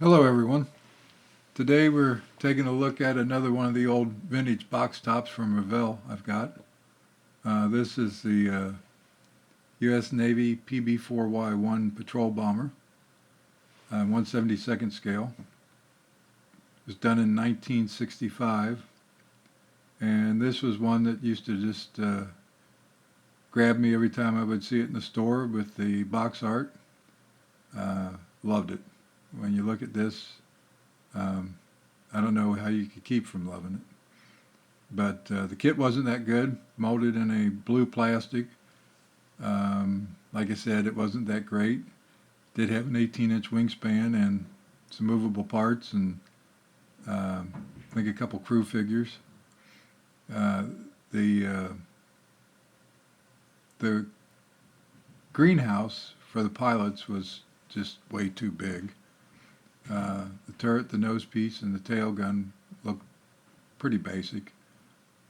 Hello everyone. Today we're taking a look at another one of the old vintage box tops from Revell I've got. This is the U.S. Navy PB4Y-1 patrol bomber, 1/72nd scale. It was done in 1965, and this was one that used to just grab me every time I would see it in the store with the box art. Loved it. When you look at this, I don't know how you could keep from loving it. But the kit wasn't that good, molded in a blue plastic. Like I said, it wasn't that great. Did have an 18-inch wingspan and some movable parts and I think a couple crew figures. The greenhouse for the pilots was just way too big. The turret, the nose piece, and the tail gun look pretty basic.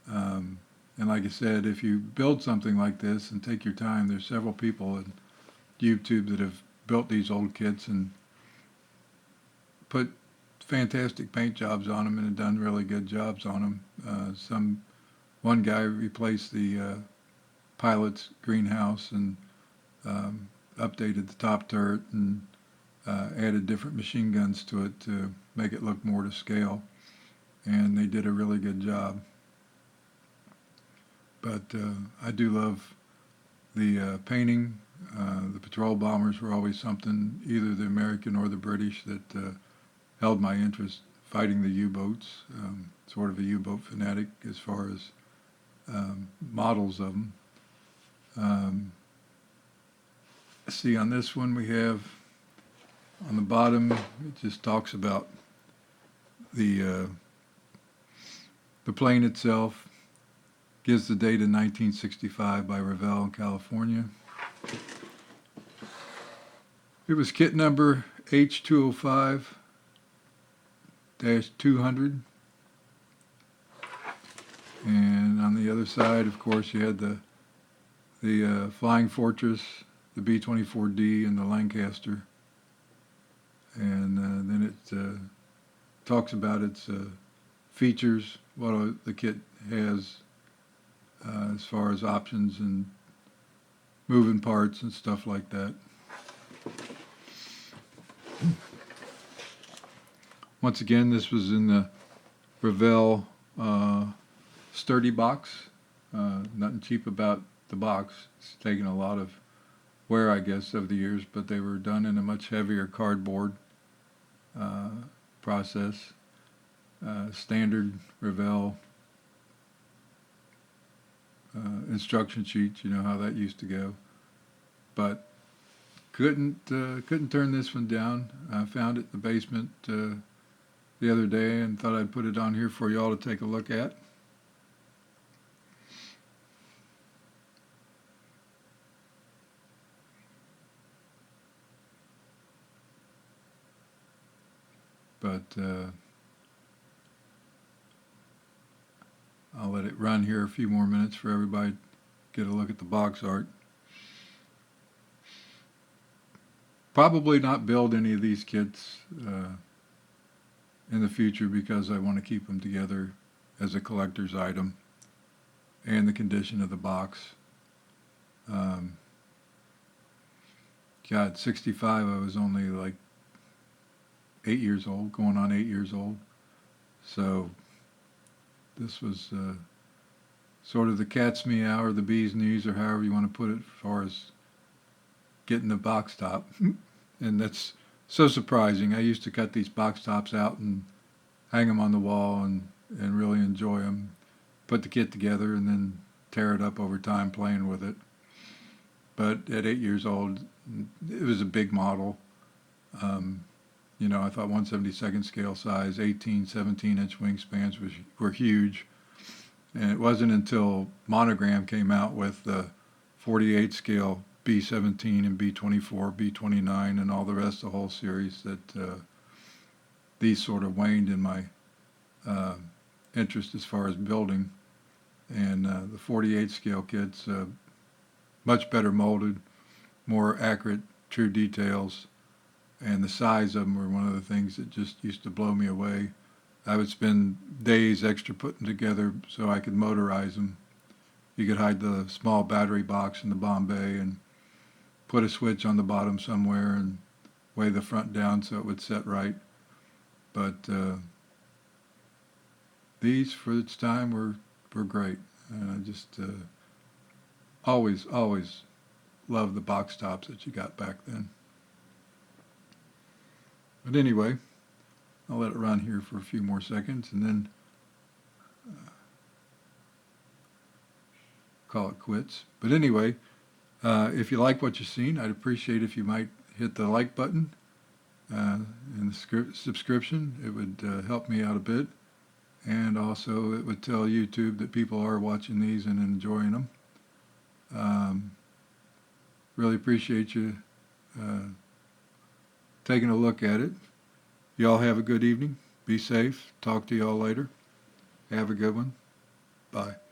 And like I said, if you build something like this and take your time, there's several people on YouTube that have built these old kits and put fantastic paint jobs on them and have done really good jobs on them. One guy replaced the pilot's greenhouse and updated the top turret and added different machine guns to it to make it look more to scale, and they did a really good job. But I do love the painting. The patrol bombers were always something, either the American or the British, that held my interest, fighting the U-boats. Sort of a U-boat fanatic as far as models of them. See, on this one we have, on the bottom, it just talks about the plane itself. Gives the date of 1965 by Revell in California. It was kit number H205-200. And on the other side, of course, you had the Flying Fortress, the B-24D, and the Lancaster. And then it talks about its features, what the kit has as far as options and moving parts and stuff like that. Once again, this was in the Revell sturdy box. Nothing cheap about the box. It's taken a lot of wear, I guess, over the years, but they were done in a much heavier cardboard process. Standard Revell instruction sheets, you know how that used to go. But couldn't turn this one down. I found it in the basement the other day and thought I'd put it on here for y'all to take a look at. But I'll let it run here a few more minutes for everybody to get a look at the box art. Probably not build any of these kits in the future because I want to keep them together as a collector's item and the condition of the box. God, 65, I was only like 8 years old, going on 8 years old. So this was sort of the cat's meow or the bee's knees, or however you want to put it, as far as getting the box top. And that's so surprising. I used to cut these box tops out and hang them on the wall and really enjoy them. Put the kit together and then tear it up over time playing with it. But at 8 years old, it was a big model. You know, I thought 1/72nd scale size, 18, 17-inch wingspans were huge. And it wasn't until Monogram came out with the 48 scale B-17 and B-24, B-29, and all the rest of the whole series that these sort of waned in my interest as far as building. And the 48 scale kits, much better molded, more accurate, true details, and the size of them were one of the things that just used to blow me away. I would spend days extra putting together so I could motorize them. You could hide the small battery box in the Bombay and put a switch on the bottom somewhere and weigh the front down so it would set right. But these, for its time, were great. And I just always loved the box tops that you got back then. But anyway, I'll let it run here for a few more seconds and then call it quits. But anyway, if you like what you've seen, I'd appreciate if you might hit the like button and the subscription. It would help me out a bit. And also it would tell YouTube that people are watching these and enjoying them. Really appreciate you taking a look at it. Y'all have a good evening. Be safe. Talk to y'all later. Have a good one. Bye.